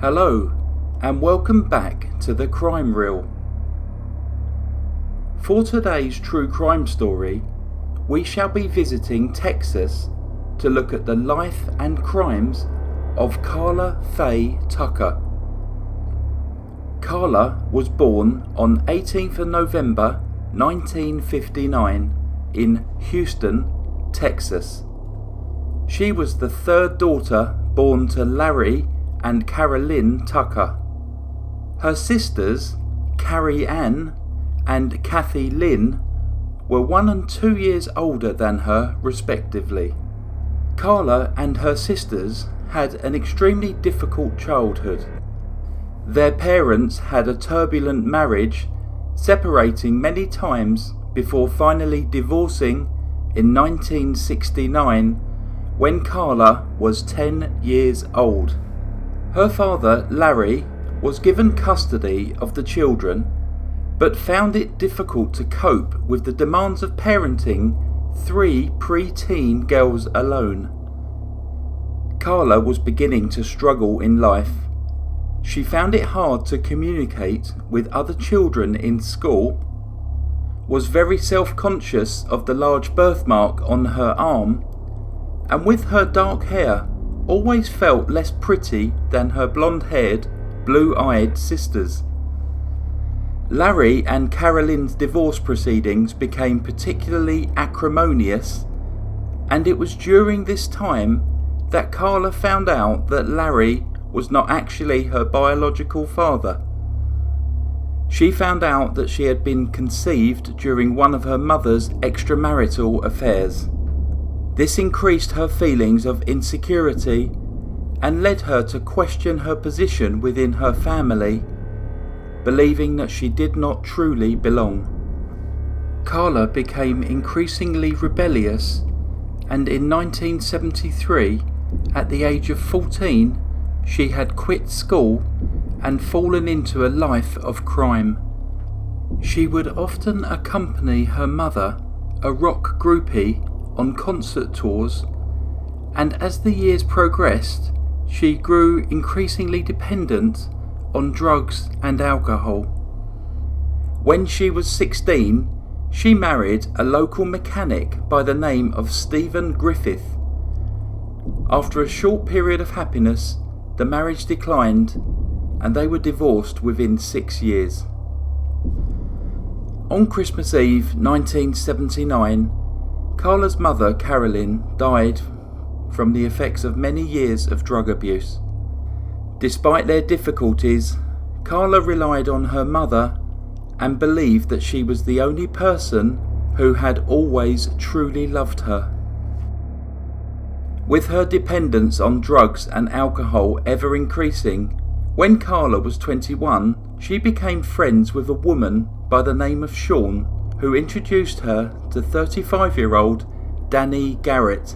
Hello, and welcome back to Thecrimereel. For today's true crime story, we shall be visiting Texas to look at the life and crimes of Karla Faye Tucker. Karla was born on 18th of November 1959 in Houston, Texas. She was the third daughter born to Larry and Carolyn Tucker. Her sisters, Carrie Ann and Kathy Lynn, were 1 and 2 years older than her respectively. Karla and her sisters had an extremely difficult childhood. Their parents had a turbulent marriage, separating many times before finally divorcing in 1969 when Karla was 10 years old. Her father, Larry, was given custody of the children, but found it difficult to cope with the demands of parenting 3 pre-teen girls alone. Karla was beginning to struggle in life. She found it hard to communicate with other children in school, was very self-conscious of the large birthmark on her arm, and with her dark hair, always felt less pretty than her blonde-haired, blue-eyed sisters. Larry and Carolyn's divorce proceedings became particularly acrimonious, and it was during this time that Karla found out that Larry was not actually her biological father. She found out that she had been conceived during one of her mother's extramarital affairs. This increased her feelings of insecurity and led her to question her position within her family, believing that she did not truly belong. Karla became increasingly rebellious, and in 1973, at the age of 14, she had quit school and fallen into a life of crime. She would often accompany her mother, a rock groupie, on concert tours, and as the years progressed, she grew increasingly dependent on drugs and alcohol. When she was 16, she married a local mechanic by the name of Stephen Griffith. After a short period of happiness, the marriage declined and they were divorced within 6 years. On Christmas Eve 1979, Karla's mother, Carolyn, died from the effects of many years of drug abuse. Despite their difficulties, Karla relied on her mother and believed that she was the only person who had always truly loved her. With her dependence on drugs and alcohol ever increasing, when Karla was 21, she became friends with a woman by the name of Sean, who introduced her to 35-year-old Danny Garrett.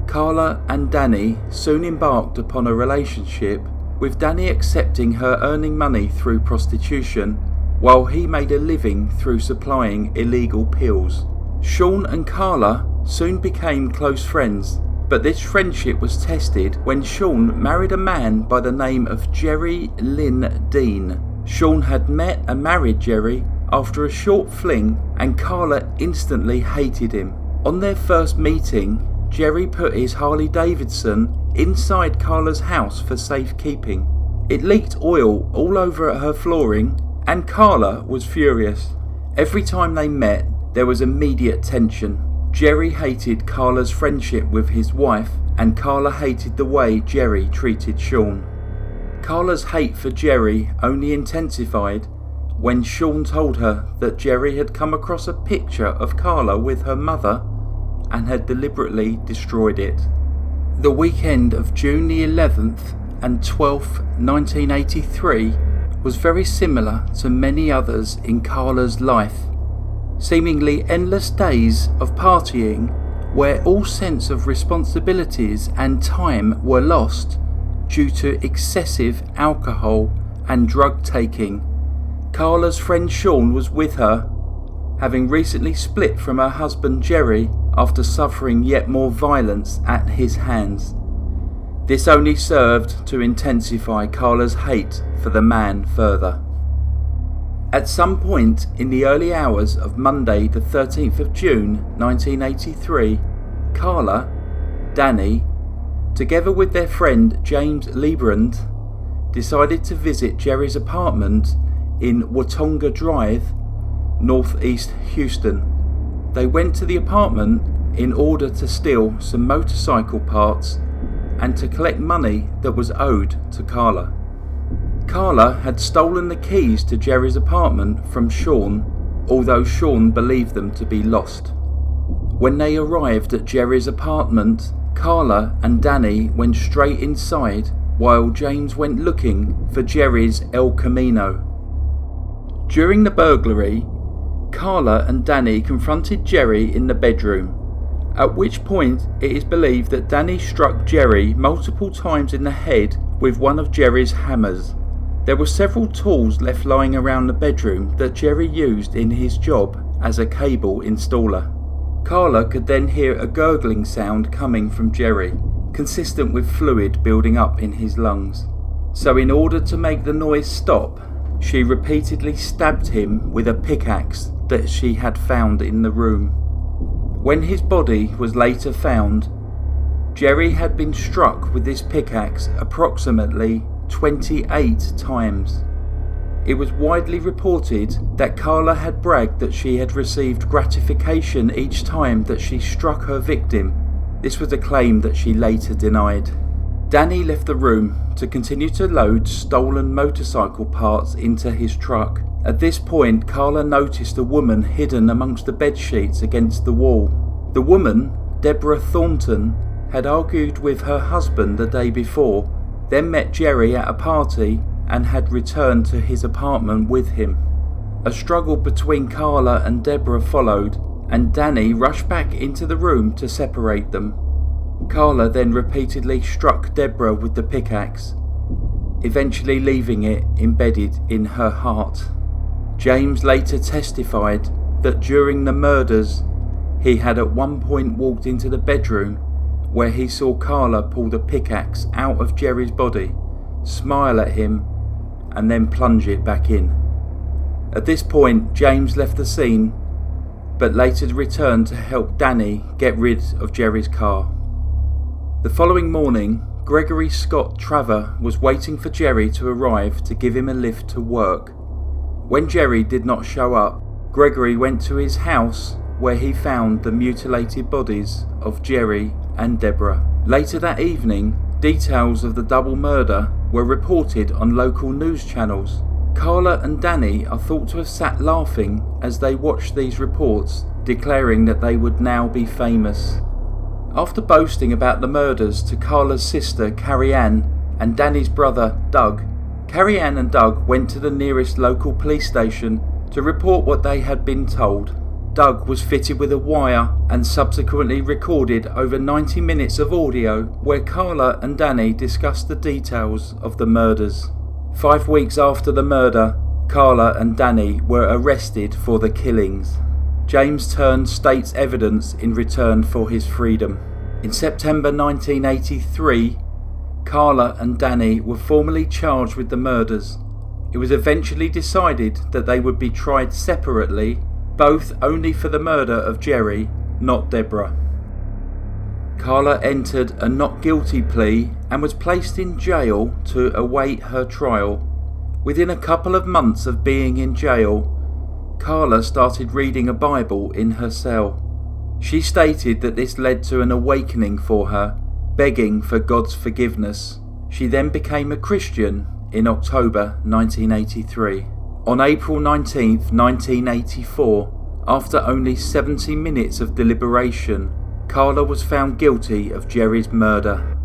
Karla and Danny soon embarked upon a relationship, with Danny accepting her earning money through prostitution, while he made a living through supplying illegal pills. Sean and Karla soon became close friends, but this friendship was tested when Sean married a man by the name of Jerry Lynn Dean. Sean had met and married Jerry after a short fling, and Karla instantly hated him. On their first meeting, Jerry put his Harley Davidson inside Karla's house for safekeeping. It leaked oil all over her flooring, and Karla was furious. Every time they met, there was immediate tension. Jerry hated Karla's friendship with his wife, and Karla hated the way Jerry treated Sean. Karla's hate for Jerry only intensified when Sean told her that Jerry had come across a picture of Karla with her mother and had deliberately destroyed it. The weekend of June the 11th and 12th, 1983 was very similar to many others in Karla's life. Seemingly endless days of partying where all sense of responsibilities and time were lost due to excessive alcohol and drug taking. Karla's friend Sean was with her, having recently split from her husband Jerry after suffering yet more violence at his hands. This only served to intensify Karla's hate for the man further. At some point in the early hours of Monday the 13th of June 1983, Karla, Danny, together with their friend James Liebrand, decided to visit Jerry's apartment in Watonga Drive, northeast Houston. They went to the apartment in order to steal some motorcycle parts and to collect money that was owed to Karla. Karla had stolen the keys to Jerry's apartment from Sean, although Sean believed them to be lost. When they arrived at Jerry's apartment, Karla and Danny went straight inside while James went looking for Jerry's El Camino. During the burglary, Karla and Danny confronted Jerry in the bedroom, at which point it is believed that Danny struck Jerry multiple times in the head with one of Jerry's hammers. There were several tools left lying around the bedroom that Jerry used in his job as a cable installer. Karla could then hear a gurgling sound coming from Jerry, consistent with fluid building up in his lungs. So in order to make the noise stop, she repeatedly stabbed him with a pickaxe that she had found in the room. When his body was later found, Jerry had been struck with this pickaxe approximately 28 times. It was widely reported that Karla had bragged that she had received gratification each time that she struck her victim. This was a claim that she later denied. Danny left the room to continue to load stolen motorcycle parts into his truck. At this point, Karla noticed a woman hidden amongst the bed sheets against the wall. The woman, DEBORAH Thornton, had argued with her husband the day before, then met Jerry at a party and had returned to his apartment with him. A struggle between Karla and DEBORAH followed, and Danny rushed back into the room to separate them. Karla then repeatedly struck DEBORAH with the pickaxe, eventually leaving it embedded in her heart. James later testified that during the murders, he had at one point walked into the bedroom where he saw Karla pull the pickaxe out of Jerry's body, smile at him, and then plunge it back in. At this point, James left the scene, but later returned to help Danny get rid of Jerry's car. The following morning, Gregory Scott Traver was waiting for Jerry to arrive to give him a lift to work. When Jerry did not show up, Gregory went to his house where he found the mutilated bodies of Jerry and DEBORAH. Later that evening, details of the double murder were reported on local news channels. Karla and Danny are thought to have sat laughing as they watched these reports, declaring that they would now be famous. After boasting about the murders to Karla's sister Carrie Ann and Danny's brother Doug, Carrie Ann and Doug went to the nearest local police station to report what they had been told. Doug was fitted with a wire and subsequently recorded over 90 minutes of audio where Karla and Danny discussed the details of the murders. 5 weeks after the murder, Karla and Danny were arrested for the killings. James turned state's evidence in return for his freedom. In September 1983, Karla and Danny were formally charged with the murders. It was eventually decided that they would be tried separately, both only for the murder of Jerry, not DEBORAH. Karla entered a not guilty plea and was placed in jail to await her trial. Within a couple of months of being in jail, Karla started reading a Bible in her cell. She stated that this led to an awakening for her, begging for God's forgiveness. She then became a Christian in October 1983. On April 19, 1984, after only 70 minutes of deliberation, Karla was found guilty of Jerry's murder.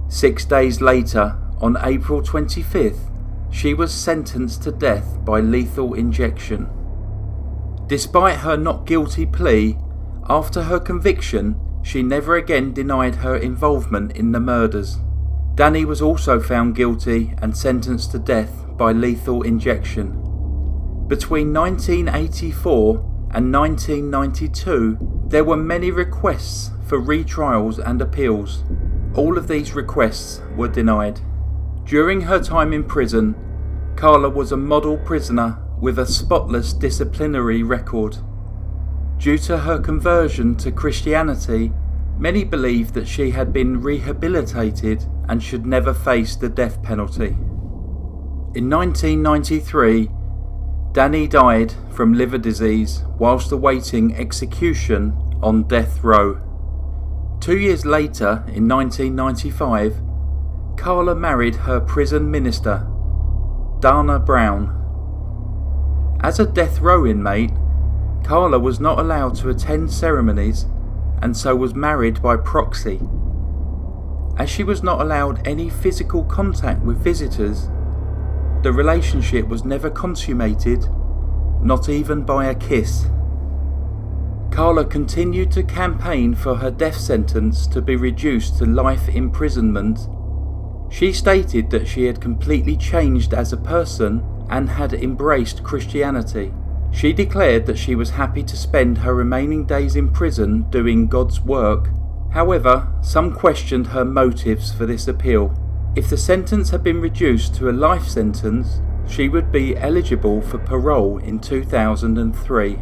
6 days later, on April 25th, she was sentenced to death by lethal injection. Despite her not guilty plea, after her conviction, she never again denied her involvement in the murders. Danny was also found guilty and sentenced to death by lethal injection. Between 1984 and 1992, there were many requests for retrials and appeals. All of these requests were denied. During her time in prison, Karla was a model prisoner with a spotless disciplinary record. Due to her conversion to Christianity, many believed that she had been rehabilitated and should never face the death penalty. In 1993, Danny died from liver disease whilst awaiting execution on death row. 2 years later, in 1995, Karla married her prison minister, Dana Brown. As a death row inmate, Karla was not allowed to attend ceremonies and so was married by proxy. As she was not allowed any physical contact with visitors, the relationship was never consummated, not even by a kiss. Karla continued to campaign for her death sentence to be reduced to life imprisonment. She stated that she had completely changed as a person and had embraced Christianity. She declared that she was happy to spend her remaining days in prison doing God's work. However, some questioned her motives for this appeal. If the sentence had been reduced to a life sentence, she would be eligible for parole in 2003.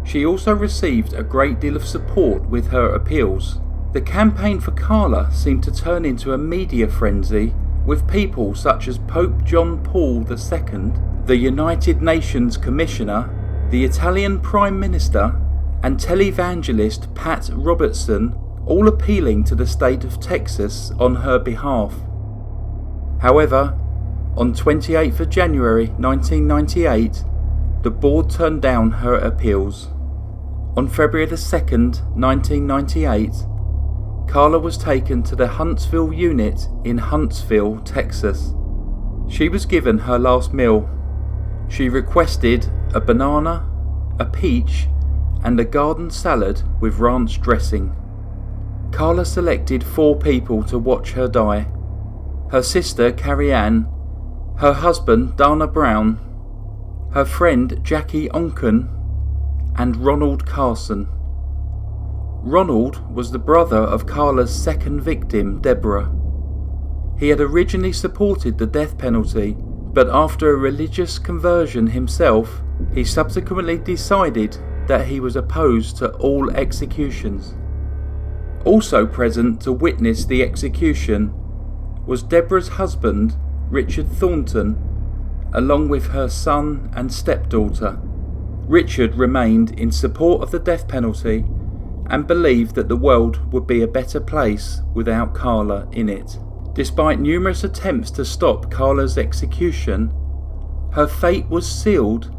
She also received a great deal of support with her appeals. The campaign for Karla seemed to turn into a media frenzy, with people such as Pope John Paul II, the United Nations Commissioner, the Italian Prime Minister, and televangelist Pat Robertson all appealing to the state of Texas on her behalf. However, on 28th of January 1998, the board turned down her appeals. On February 2nd, 1998, Karla was taken to the Huntsville unit in Huntsville, Texas. She was given her last meal. She requested a banana, a peach, and a garden salad with ranch dressing. Karla selected 4 people to watch her die: her sister Carrie Ann, her husband Dana Brown, her friend Jackie Onken, and Ronald Carson. Ronald was the brother of Karla's second victim, Deborah. He had originally supported the death penalty, but after a religious conversion himself, he subsequently decided that he was opposed to all executions. Also present to witness the execution was Deborah's husband, Richard Thornton, along with her son and stepdaughter. Richard remained in support of the death penalty and believed that the world would be a better place without Karla in it. Despite numerous attempts to stop Karla's execution, her fate was sealed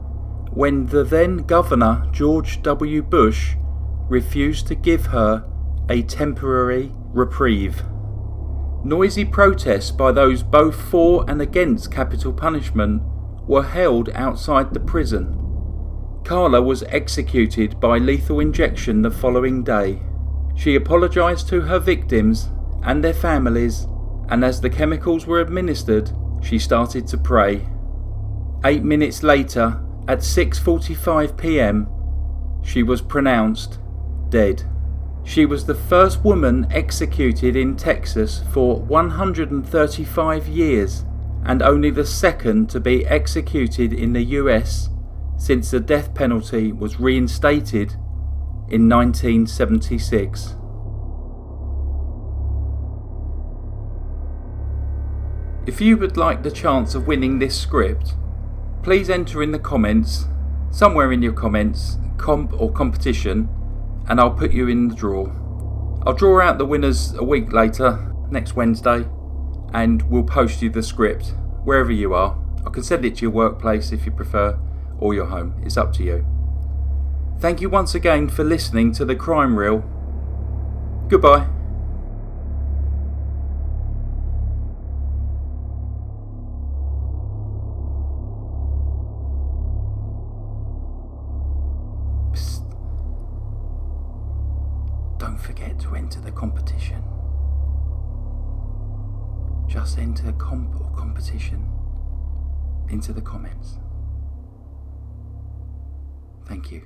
when the then Governor George W. Bush refused to give her a temporary reprieve. Noisy protests by those both for and against capital punishment were held outside the prison. Karla was executed by lethal injection the following day. She apologised to her victims and their families, and as the chemicals were administered, she started to pray. 8 minutes later, at 6:45 p.m, she was pronounced dead. She was the first woman executed in Texas for 135 years, and only the second to be executed in the US since the death penalty was reinstated in 1976. If you would like the chance of winning this script, please enter in the comments, somewhere in your comments, comp or competition, and I'll put you in the draw. I'll draw out the winners a week later, next Wednesday, and we'll post you the script wherever you are. I can send it to your workplace if you prefer, or your home. It's up to you. Thank you once again for listening to the Crime Reel. Goodbye. Don't forget to enter the competition. Just enter comp or competition into the comments. Thank you.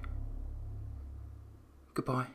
Goodbye.